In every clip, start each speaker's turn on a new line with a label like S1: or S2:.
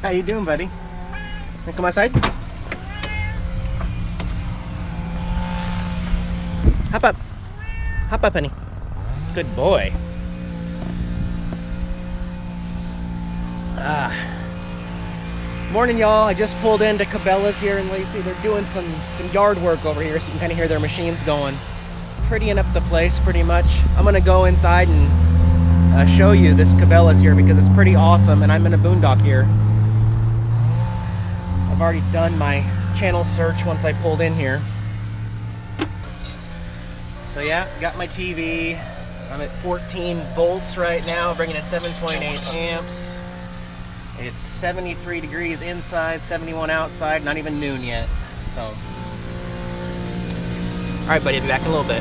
S1: How you doing, buddy? Wanna come outside? Hop up. Hop up, honey. Good boy. Morning, y'all. I just pulled into Cabelas here in Lacey. They're doing some yard work over here, so you can kind of hear their machines going. Prettying up the place, pretty much. I'm gonna go inside and show you this Cabelas here because it's pretty awesome, and I'm in a boondock here. I've already done my channel search once I pulled in here. So yeah, got my TV. I'm at 14 volts right now, bringing in 7.8 amps. It's 73 degrees inside, 71 outside, not even noon yet. So, all right, buddy, I'll be back in a little bit.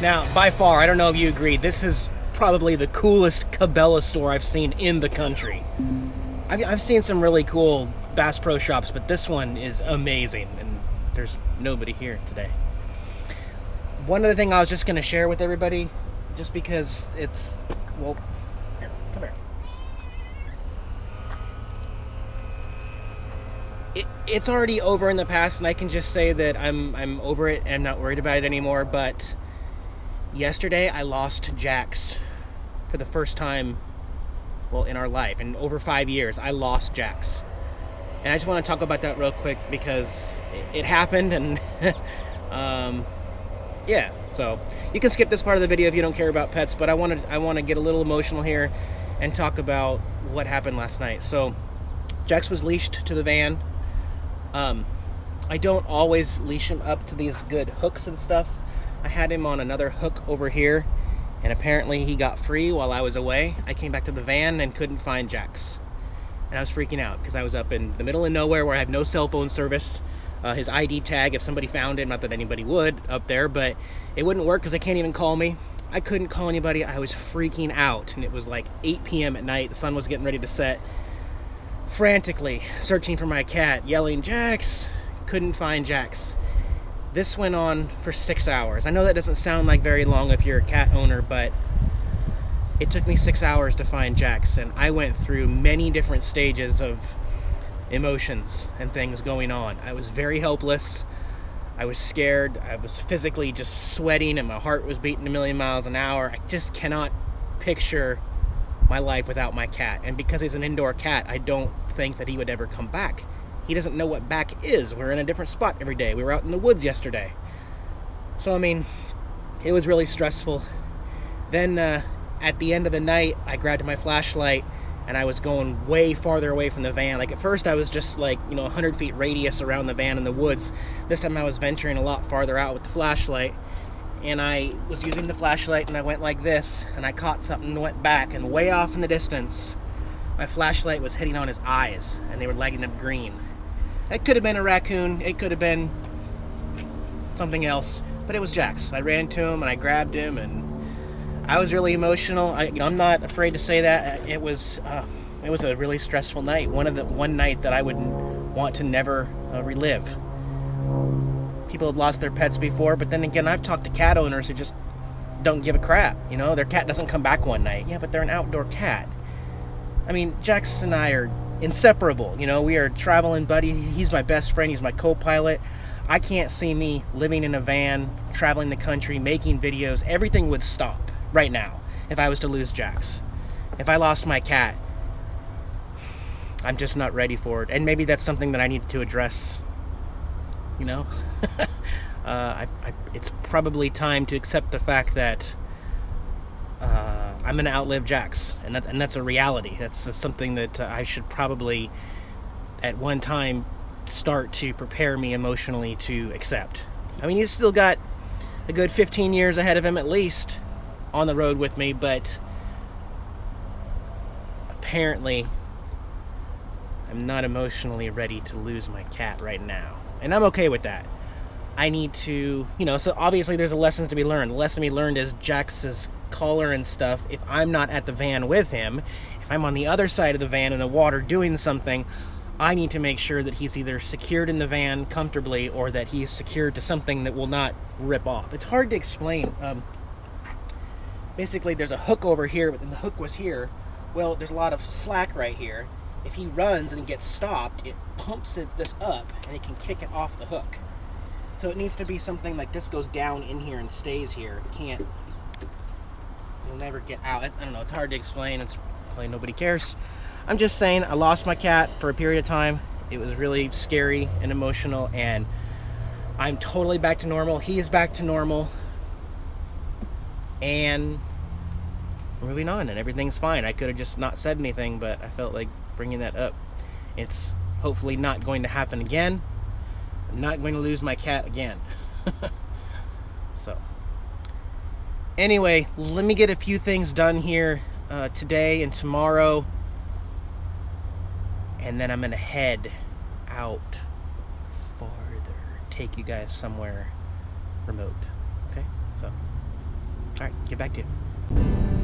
S1: Now, by far, I don't know if you agree, this is probably the coolest Cabela store I've seen in the country. I've seen some really cool Bass Pro shops, but this one is amazing, and there's nobody here today. One other thing I was just going to share with everybody, just because it's, well, here, come here. It's already over in the past, and I can just say that I'm over it and not worried about it anymore, but yesterday I lost Jax for the first time, well, in our life. In over 5 years, I lost Jax. And I just want to talk about that real quick because it happened, and yeah, so you can skip this part of the video if you don't care about pets, but I want to get a little emotional here and talk about what happened last night. So Jax was leashed to the van. I don't always leash him up to these good hooks and stuff. I had him on another hook over here, and apparently he got free while I was away. I came back to the van and couldn't find Jax. And I was freaking out because I was up in the middle of nowhere where I have no cell phone service. His ID tag, if somebody found it, not that anybody would up there, but it wouldn't work because they can't even call me. I couldn't call anybody. I was freaking out, and it was like 8 p.m. at night. The sun was getting ready to set. Frantically searching for my cat, yelling, "Jax!" Couldn't find Jax. This went on for 6 hours. I know that doesn't sound like very long if you're a cat owner, but it took me 6 hours to find Jax, and I went through many different stages of emotions and things going on. I was very helpless. I was scared. I was physically just sweating, and my heart was beating a million miles an hour. I just cannot picture my life without my cat. And because he's an indoor cat, I don't think that he would ever come back. He doesn't know what back is. We're in a different spot every day. We were out in the woods yesterday. So, I mean, it was really stressful. Then at the end of the night, I grabbed my flashlight, and I was going way farther away from the van. Like, at first I was just like, 100 feet radius around the van in the woods. This time I was venturing a lot farther out with the flashlight, and I was using the flashlight, and I went like this, and I caught something and went back, and way off in the distance, my flashlight was hitting on his eyes, and they were lighting up green. It could have been a raccoon, it could have been something else, but it was Jax. I ran to him, and I grabbed him, and I was really emotional. I'm not afraid to say that. It was a really stressful night. One night that I would want to never relive. People have lost their pets before, but then again, I've talked to cat owners who just don't give a crap. Their cat doesn't come back one night. Yeah, but they're an outdoor cat. I mean, Jax and I are inseparable. We are traveling buddy. He's my best friend. He's my co-pilot. I can't see me living in a van, traveling the country, making videos. Everything would stop right now if I was to lose Jax. If I lost my cat, I'm just not ready for it. And maybe that's something that I need to address. It's probably time to accept the fact that I'm going to outlive Jax, and that's a reality. That's something that I should probably, at one time, start to prepare me emotionally to accept. I mean, he's still got a good 15 years ahead of him at least on the road with me, but apparently I'm not emotionally ready to lose my cat right now, and I'm okay with that. I need to, so obviously there's a lesson to be learned. The lesson to be learned is Jax's collar and stuff. If I'm not at the van with him, if I'm on the other side of the van in the water doing something, I need to make sure that he's either secured in the van comfortably or that he's secured to something that will not rip off. It's hard to explain. Basically, there's a hook over here, but then the hook was here. Well, there's a lot of slack right here. If he runs and he gets stopped, it pumps this up, and it can kick it off the hook. So it needs to be something like this goes down in here and stays here. It'll never get out. I don't know, it's hard to explain. It's probably nobody cares. I'm just saying, I lost my cat for a period of time. It was really scary and emotional, and I'm totally back to normal. He is back to normal. And we're moving on, and everything's fine. I could have just not said anything, but I felt like bringing that up. It's hopefully not going to happen again. I'm not going to lose my cat again. So, anyway, let me get a few things done here today and tomorrow, and then I'm going to head out farther, take you guys somewhere remote. Okay, so All right, get back to you.